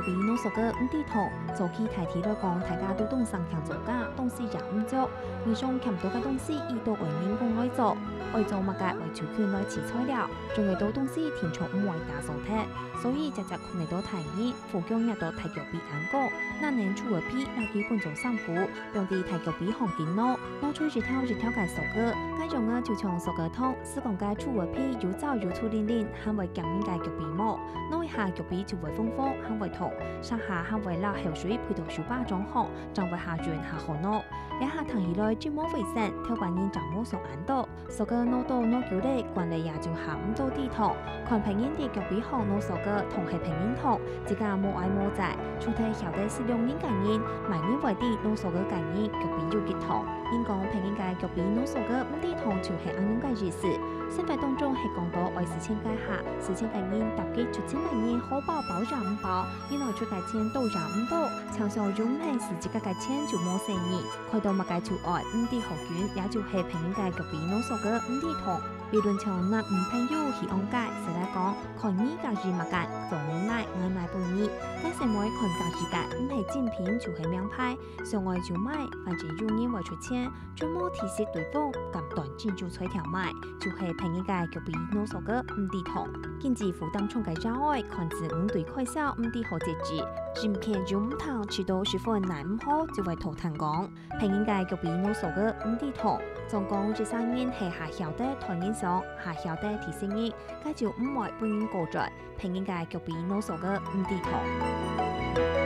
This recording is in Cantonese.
髀挼索仔唔低痛，早期大體來講，大家都懂上強做假，東西也唔做，而種欠到嘅東西，伊都為人工愛做，愛做物嘅為條權來持材料，仲會到東西填充唔為大數體，所以只困嚟到提議，附姜也到大腳髀眼膏，那年出嘅皮那基本做三股，用啲大腳髀紅見攞出一條嘅索仔，該種嘅就從索仔湯，是講嘅出嘅皮又皺又粗黏黏，係為減面嘅腳髀毛，攞一下腳髀就會豐富，係為痛，上下係為辣口水配到手把裝好，將為下轉下好攞，一下騰起來專門衛生，挑辦人掌握上眼到，索仔攞到攞久咧，慣嚟也就下唔到啲痛，看平人啲腳髀好攞索仔同係平人痛，自家冇愛冇債，出體曉得是兩人感應，埋人為啲攞索仔感應，腳髀要結痛。因講平人嘅腳髀挼索仔唔啲痛，就係安樣嘅意思。新法當中係講到愛事情計下，事情嘅人搭機出錢嘅人好包包也唔包，原來出嘅錢都也唔多，常常用係自己嘅錢就冇生意，開到物嘅就愛唔啲好卷，也就係平人嘅腳髀挼索仔唔啲痛。別論從那唔朋友去安解，實來講，看你家己物件做無奈愛買本意，該成為看家己嘅唔係精品就係名牌，想愛就買，反正有人為出錢，專門提示對方咁短暫就吹條買，就係平人嘅腳髀挼索仔唔啲痛，經濟負擔重嘅障礙，看自唔對開銷唔啲好節制，唔見就唔通遲到十分難唔好就會吐痰講，平人嘅腳髀挼索仔唔啲痛。總講這三年係下曉得台面上，下曉得提醒人，該就唔會本人過載，平人嘅腳髀挼索仔唔啲痛。